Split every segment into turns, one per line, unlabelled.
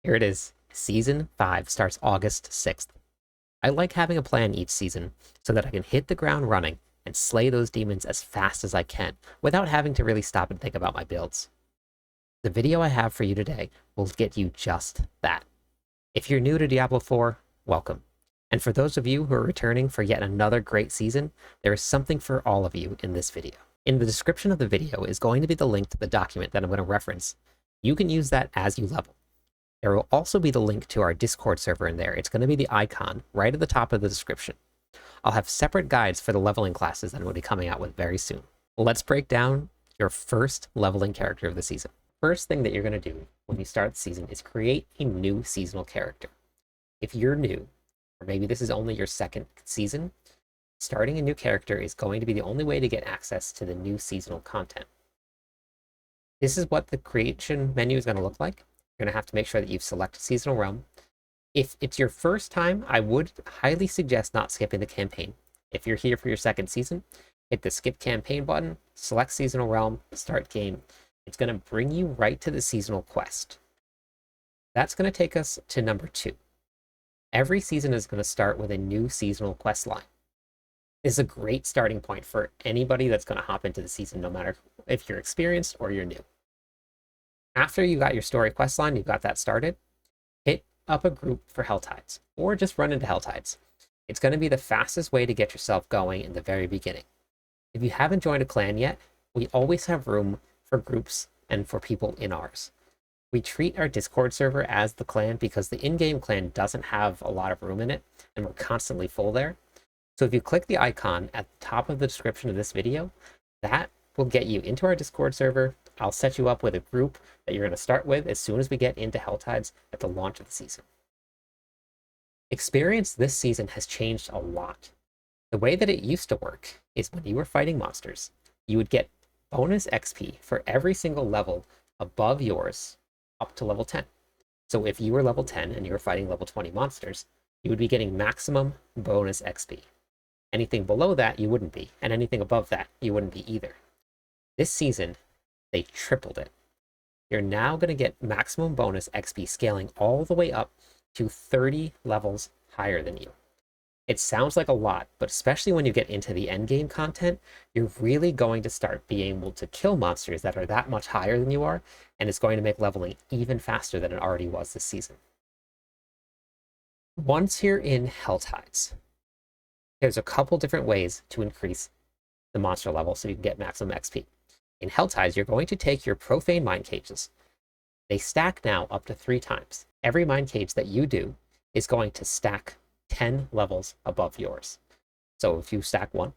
Here it is. Season 5 starts August 6th. I like having a plan each season so that I can hit the ground running and slay those demons as fast as I can without having to really stop and think about my builds. The video I have for you today will get you just that. If you're new to Diablo 4, welcome. And for those of you who are returning for yet another great season, there is something for all of you in this video. In the description of the video is going to be the link to the document that I'm going to reference. You can use that as you level. There will also be the link to our Discord server in there. It's going to be the icon right at the top of the description. I'll have separate guides for the leveling classes that I'm going to be coming out with very soon. Let's break down your first leveling character of the season. First thing that you're going to do when you start the season is create a new seasonal character. If you're new, or maybe this is only your second season, starting a new character is going to be the only way to get access to the new seasonal content. This is what the creation menu is going to look like. You're going to have to make sure that you've selected seasonal realm. If it's your first time, I would highly suggest not skipping the campaign. If you're here for your second season, hit the skip campaign button, select seasonal realm, start game. It's going to bring you right to the seasonal quest. That's going to take us to number 2. Every season is going to start with a new seasonal quest line. This is a great starting point for anybody that's going to hop into the season, no matter if you're experienced or you're new. After you got your story quest line, you've got that started, hit up a group for Helltides, or just run into Helltides. It's going to be the fastest way to get yourself going in the very beginning. If you haven't joined a clan yet, we always have room for groups and for people in ours. We treat our Discord server as the clan because the in-game clan doesn't have a lot of room in it, and we're constantly full there. So if you click the icon at the top of the description of this video, that will get you into our Discord server. I'll set you up with a group that you're going to start with as soon as we get into Helltides at the launch of the season. Experience this season has changed a lot. The way that it used to work is when you were fighting monsters, you would get bonus XP for every single level above yours up to level 10. So if you were level 10 and you were fighting level 20 monsters, you would be getting maximum bonus XP. Anything below that, you wouldn't be. And anything above that, you wouldn't be either. This season, they tripled it. You're now going to get maximum bonus XP scaling all the way up to 30 levels higher than you. It sounds like a lot, but especially when you get into the endgame content, you're really going to start being able to kill monsters that are that much higher than you are, and it's going to make leveling even faster than it already was this season. Once you're in Helltides, there's a couple different ways to increase the monster level so you can get maximum XP. In Helltides, you're going to take your profane mine cages. They stack now up to 3 times. Every mine cage that you do is going to stack 10 levels above yours. So if you stack 1,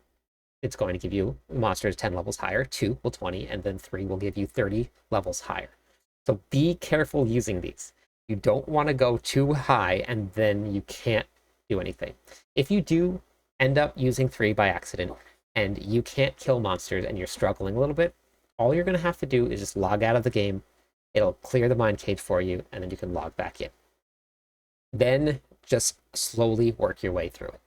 it's going to give you monsters 10 levels higher, 2 will 20, and then 3 will give you 30 levels higher. So be careful using these. You don't want to go too high and then you can't do anything. If you do end up using 3 by accident and you can't kill monsters and you're struggling a little bit, all you're going to have to do is just log out of the game. It'll clear the mine cage for you, and then you can log back in. Then just slowly work your way through it.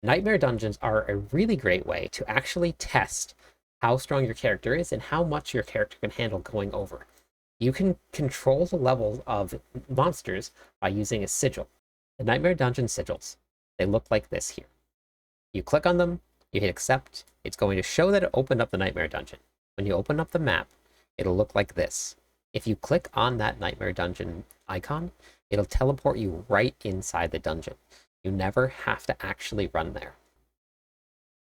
Nightmare dungeons are a really great way to actually test how strong your character is and how much your character can handle going over. You can control the level of monsters by using a sigil. The Nightmare Dungeon sigils, they look like this here. You click on them, you hit accept, it's going to show that it opened up the Nightmare Dungeon. When you open up the map, it'll look like this. If you click on that Nightmare Dungeon icon, it'll teleport you right inside the dungeon. You never have to actually run there.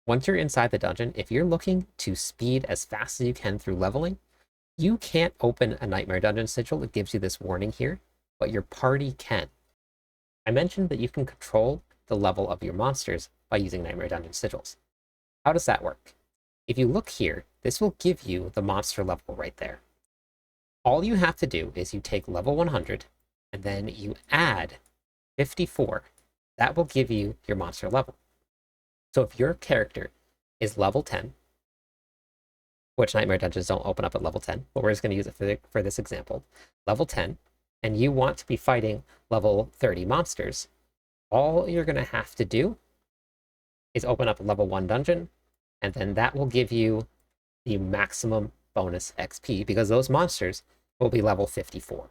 Once you're inside the dungeon, if you're looking to speed as fast as you can through leveling, you can't open a Nightmare Dungeon sigil. It gives you this warning here, but your party can. I mentioned that you can control the level of your monsters by using Nightmare Dungeon sigils. How does that work? If you look here, this will give you the monster level right there. All you have to do is you take level 100 and then you add 54. That will give you your monster level. So if your character is level 10, which Nightmare Dungeons don't open up at level 10, but we're just going to use it for this example, level 10, and you want to be fighting level 30 monsters, all you're going to have to do is open up a level 1 dungeon, and then that will give you the maximum bonus XP because those monsters will be level 54.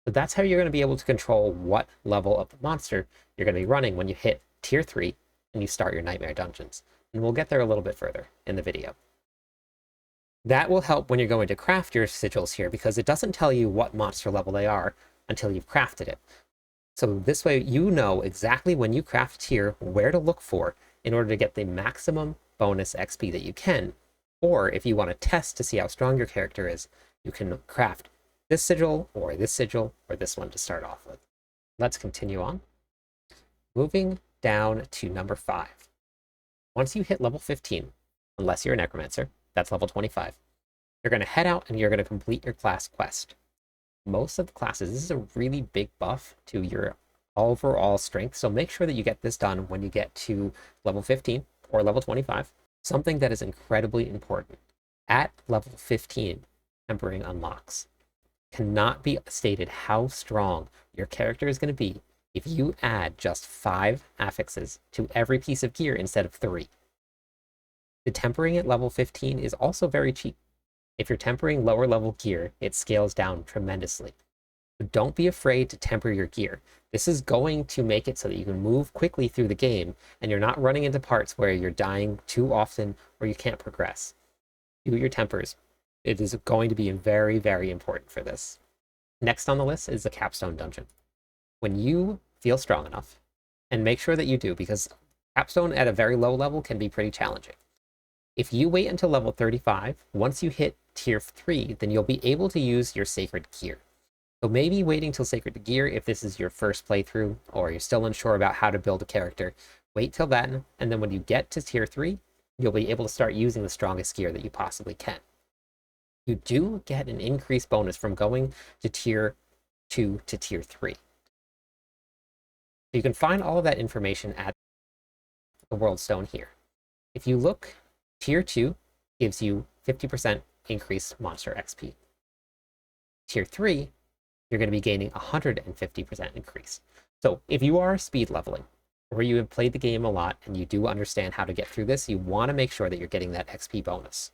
So that's how you're going to be able to control what level of the monster you're going to be running when you hit tier 3 and you start your Nightmare Dungeons. And we'll get there a little bit further in the video. That will help when you're going to craft your sigils here, because it doesn't tell you what monster level they are until you've crafted it. So this way you know exactly when you craft a tier where to look for in order to get the maximum bonus XP that you can. Or if you want to test to see how strong your character is, you can craft this sigil or this one to start off with. Let's continue on. Moving down to number 5. Once you hit level 15, unless you're a necromancer, that's level 25, you're going to head out and you're going to complete your class quest. Most of the classes, this is a really big buff to your overall strength, so make sure that you get this done when you get to level 15 or level 25. Something that is incredibly important. At level 15, tempering unlocks. Cannot be stated how strong your character is going to be if you add just 5 affixes to every piece of gear instead of 3. The tempering at level 15 is also very cheap. If you're tempering lower level gear, it scales down tremendously. So don't be afraid to temper your gear. This is going to make it so that you can move quickly through the game and you're not running into parts where you're dying too often or you can't progress. Do your tempers. It is going to be very, very important for this. Next on the list is the capstone dungeon. When you feel strong enough, and make sure that you do, because capstone at a very low level can be pretty challenging. If you wait until level 35, once you hit tier 3, then you'll be able to use your sacred gear. So maybe waiting till sacred gear if this is your first playthrough or you're still unsure about how to build a character. Wait till then, and then when you get to tier 3, you'll be able to start using the strongest gear that you possibly can. You do get an increased bonus from going to tier 2 to tier 3. So you can find all of that information at the World Stone here. If you look, tier 2 gives you 50% increased monster XP. Tier 3, you're going to be gaining 150% increase. So if you are speed leveling, or you have played the game a lot and you do understand how to get through this, you want to make sure that you're getting that XP bonus.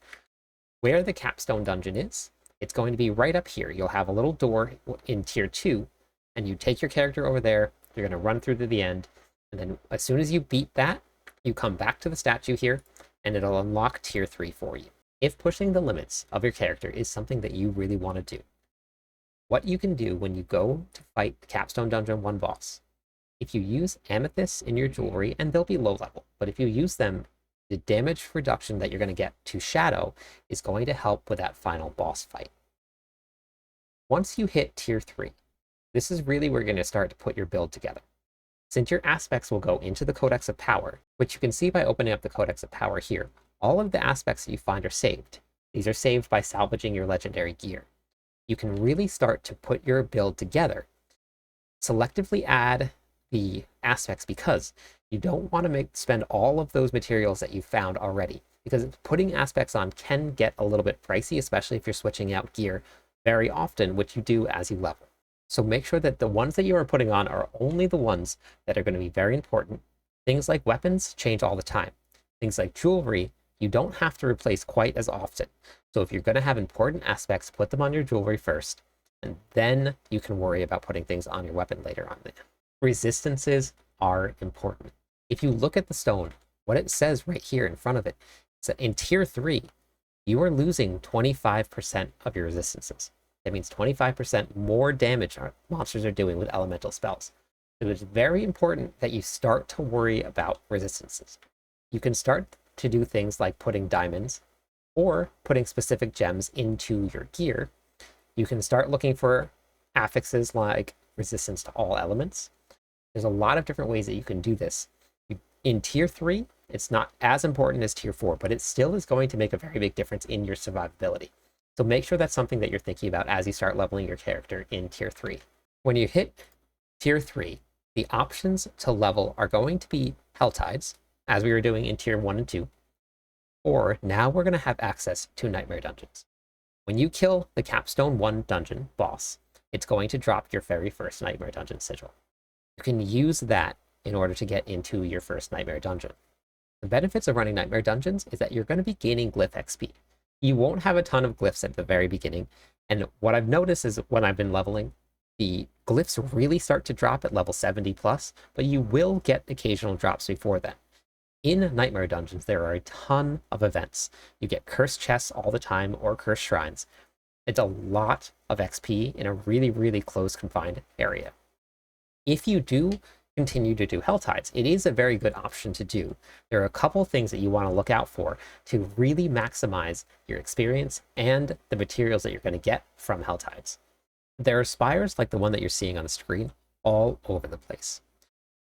Where the capstone dungeon is, it's going to be right up here. You'll have a little door in tier 2, and you take your character over there, you're going to run through to the end, and then as soon as you beat that, you come back to the statue here, and it'll unlock tier 3 for you. If pushing the limits of your character is something that you really want to do, what you can do when you go to fight the Capstone Dungeon 1 boss, if you use amethysts in your jewelry, and they'll be low level, but if you use them, the damage reduction that you're going to get to Shadow is going to help with that final boss fight. Once you hit tier 3, this is really where you're going to start to put your build together. Since your aspects will go into the Codex of Power, which you can see by opening up the Codex of Power here, all of the aspects that you find are saved. These are saved by salvaging your legendary gear. You can really start to put your build together. Selectively add the aspects because you don't want to spend all of those materials that you found already, because putting aspects on can get a little bit pricey, especially if you're switching out gear very often, which you do as you level. So make sure that the ones that you are putting on are only the ones that are going to be very important. Things like weapons change all the time. Things like jewelry, you don't have to replace quite as often. So if you're going to have important aspects, put them on your jewelry first, and then you can worry about putting things on your weapon later on. Resistances are important. If you look at the stone, what it says right here in front of it, is that in tier 3, you are losing 25% of your resistances. That means 25% more damage our monsters are doing with elemental spells. So it's very important that you start to worry about resistances. You can start to do things like putting diamonds or putting specific gems into your gear. You can start looking for affixes like resistance to all elements. There's a lot of different ways that you can do this. In tier 3, it's not as important as tier 4, but it still is going to make a very big difference in your survivability. So make sure that's something that you're thinking about as you start leveling your character in tier 3. When you hit tier 3, the options to level are going to be Hell Tides, as we were doing in tier 1 and 2, or now we're going to have access to Nightmare Dungeons. When you kill the Capstone 1 dungeon boss, it's going to drop your very first Nightmare Dungeon sigil. You can use that in order to get into your first Nightmare Dungeon. The benefits of running Nightmare Dungeons is that you're going to be gaining glyph XP. You won't have a ton of glyphs at the very beginning, and what I've noticed is when I've been leveling, The glyphs really start to drop at level 70 plus, but you will get occasional drops before then. In Nightmare Dungeons, there are a ton of events. You get cursed chests all the time or cursed shrines. It's a lot of XP in a really, really close confined area. If you do continue to do Hell Tides, it is a very good option to do. There are a couple things that you want to look out for to really maximize your experience and the materials that you're going to get from Hell Tides. There are spires like the one that you're seeing on the screen all over the place.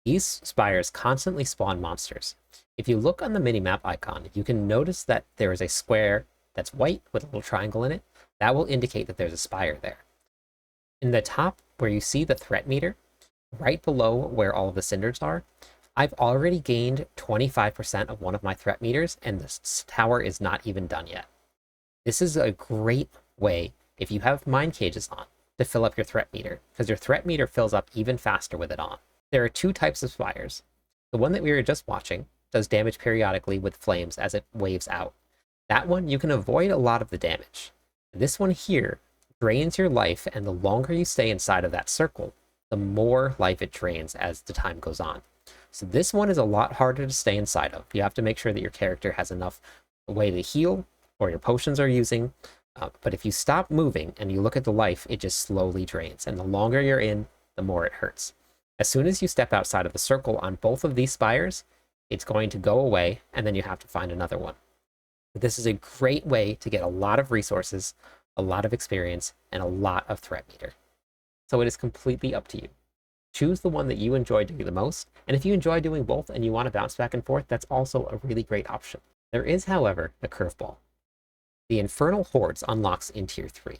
These spires constantly spawn monsters. If you look on the minimap icon, you can notice that there is a square that's white with a little triangle in it. That will indicate that there's a spire there. In the top where you see the threat meter, right below where all of the cinders are, I've already gained 25% of one of my threat meters, and this tower is not even done yet. This is a great way, if you have mine cages on, to fill up your threat meter, because your threat meter fills up even faster with it on. There are two types of spires. The one that we were just watching does damage periodically with flames as it waves out. That one, you can avoid a lot of the damage. This one here drains your life, and the longer you stay inside of that circle, the more life it drains as the time goes on. So this one is a lot harder to stay inside of. You have to make sure that your character has enough way to heal, or your potions are using. But if you stop moving and you look at the life, it just slowly drains. And the longer you're in, the more it hurts. As soon as you step outside of the circle on both of these spires, it's going to go away, and then you have to find another one. But this is a great way to get a lot of resources, a lot of experience, and a lot of threat meter. So it is completely up to you. Choose the one that you enjoy doing the most, and if you enjoy doing both and you want to bounce back and forth, that's also a really great option. There is, however, a curveball. The Infernal Hordes unlocks in Tier 3.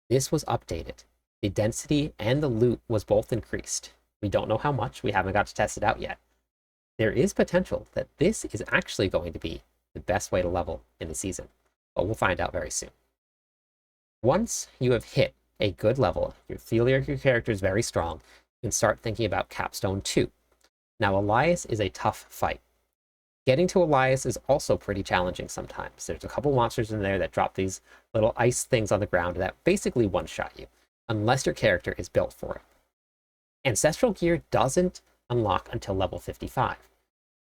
This was updated. The density and the loot was both increased. We don't know how much, we haven't got to test it out yet. There is potential that this is actually going to be the best way to level in the season, but we'll find out very soon. Once you have hit a good level, you feel your character is very strong, you can start thinking about Capstone 2. Now, Elias is a tough fight. Getting to Elias is also pretty challenging sometimes. There's a couple monsters in there that drop these little ice things on the ground that basically one-shot you, unless your character is built for it. Ancestral gear doesn't unlock until level 55.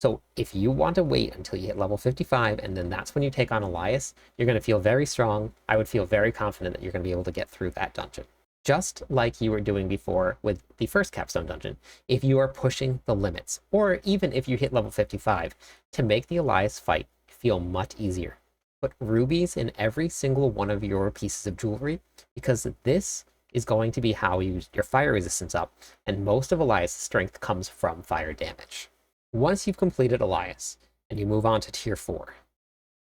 So if you want to wait until you hit level 55, and then that's when you take on Elias, you're going to feel very strong. I would feel very confident that you're going to be able to get through that dungeon. Just like you were doing before with the first Capstone dungeon, if you are pushing the limits, or even if you hit level 55, to make the Elias fight feel much easier. Put rubies in every single one of your pieces of jewelry, because this is going to be how you use your fire resistance up, and most of Elias' strength comes from fire damage. Once you've completed Elias, and you move on to Tier 4,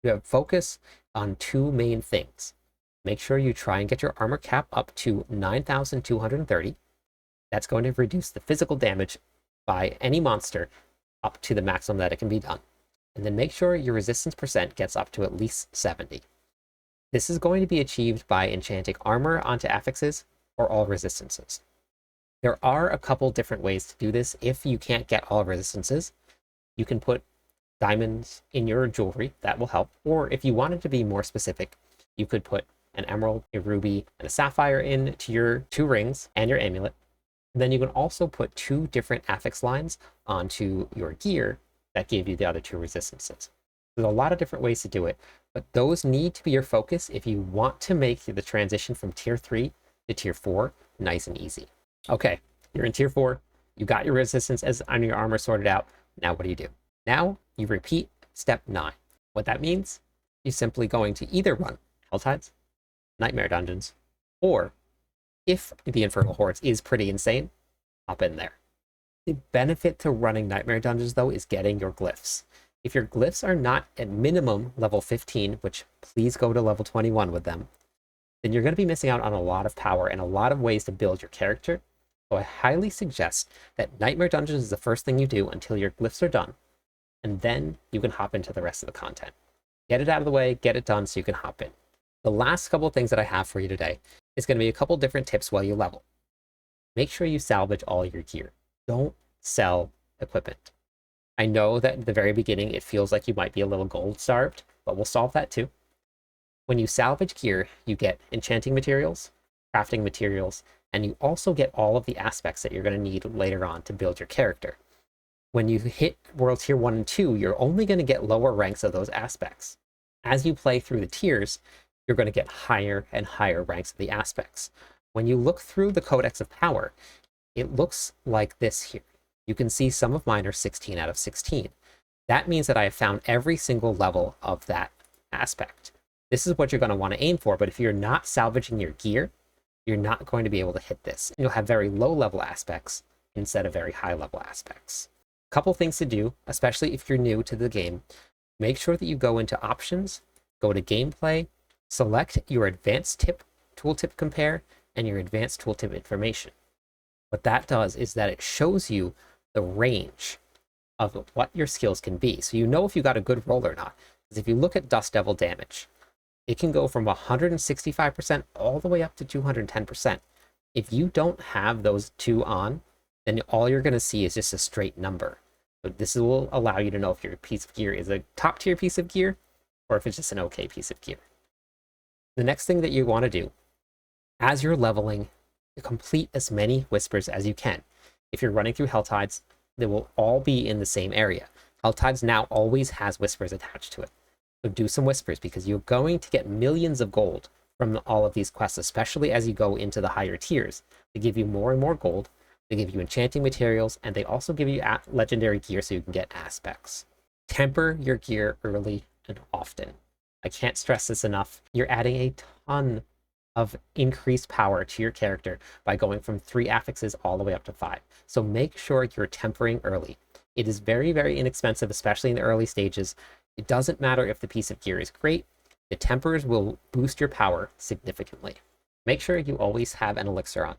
you have focus on two main things. Make sure you try and get your armor cap up to 9,230. That's going to reduce the physical damage by any monster up to the maximum that it can be done. And then make sure your resistance percent gets up to at least 70. This is going to be achieved by enchanting armor onto affixes or all resistances. There are a couple different ways to do this. If you can't get all resistances, you can put diamonds in your jewelry. That will help. Or if you wanted to be more specific, you could put an emerald, a ruby, and a sapphire into your 2 rings and your amulet. And then you can also put 2 different affix lines onto your gear that gave you the other 2 resistances. There's a lot of different ways to do it, but those need to be your focus if you want to make the transition from Tier 3 to Tier 4 nice and easy. Okay, you're in Tier 4, you got your resistance as on your armor sorted out. Now what do? Now you repeat step 9. What that means, you're simply going to either run Hell Tides, Nightmare Dungeons, or if the Infernal Hordes is pretty insane, hop in there. The benefit to running Nightmare Dungeons, though, is getting your glyphs. If your glyphs are not at minimum level 15, which please go to level 21 with them, then you're going to be missing out on a lot of power and a lot of ways to build your character. So I highly suggest that Nightmare Dungeons is the first thing you do until your glyphs are done, and then you can hop into the rest of the content. Get it out of the way, get it done so you can hop in. The last couple of things that I have for you today is going to be a couple different tips while you level. Make sure you salvage all your gear. Don't sell equipment. I know that at the very beginning it feels like you might be a little gold starved, but we'll solve that too. When you salvage gear, you get enchanting materials, crafting materials, and you also get all of the aspects that you're going to need later on to build your character. When you hit World Tier 1 and 2, you're only going to get lower ranks of those aspects. As you play through the tiers, you're going to get higher and higher ranks of the aspects. When you look through the Codex of Power, it looks like this here. You can see some of mine are 16 out of 16. That means that I have found every single level of that aspect. This is what you're going to want to aim for, but if you're not salvaging your gear, you're not going to be able to hit this. You'll have very low level aspects instead of very high level aspects. A couple things to do, especially if you're new to the game. Make sure that you go into options, go to gameplay, select your advanced tooltip compare, and your advanced tooltip information. What that does is that it shows you the range of what your skills can be. So you know if you got a good roll or not. Because if you look at Dust Devil damage, it can go from 165% all the way up to 210%. If you don't have those two on, then all you're going to see is just a straight number. So this will allow you to know if your piece of gear is a top tier piece of gear or if it's just an okay piece of gear. The next thing that you want to do, as you're leveling, complete as many whispers as you can. If you're running through Helltides, they will all be in the same area. Helltides now always has whispers attached to it. So do some whispers because you're going to get millions of gold from all of these quests, especially as you go into the higher tiers. They give you more and more gold, they give you enchanting materials, and they also give you legendary gear so you can get aspects. Temper your gear early and often. I can't stress this enough. You're adding a ton of increased power to your character by going from 3 affixes all the way up to 5. So make sure you're tempering early. It is very, very inexpensive, especially in the early stages. It doesn't matter if the piece of gear is great. The tempers will boost your power significantly. Make sure you always have an elixir on.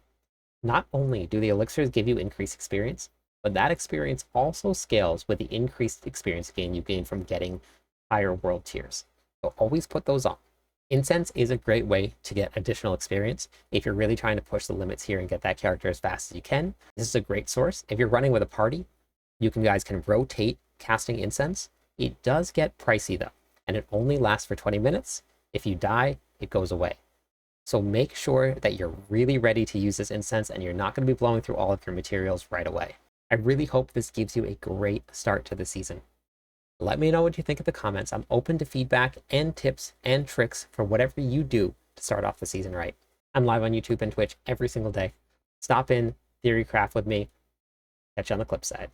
Not only do the elixirs give you increased experience, but that experience also scales with the increased experience gain you gain from getting higher world tiers. So always put those on. Incense is a great way to get additional experience. If you're really trying to push the limits here and get that character as fast as you can, this is a great source. If you're running with a party, you guys can rotate casting incense. It does get pricey though, and it only lasts for 20 minutes. If you die, it goes away. So make sure that you're really ready to use this incense and you're not going to be blowing through all of your materials right away. I really hope this gives you a great start to the season. Let me know what you think in the comments. I'm open to feedback and tips and tricks for whatever you do to start off the season right. I'm live on YouTube and Twitch every single day. Stop in, theorycraft with me. Catch you on the clip side.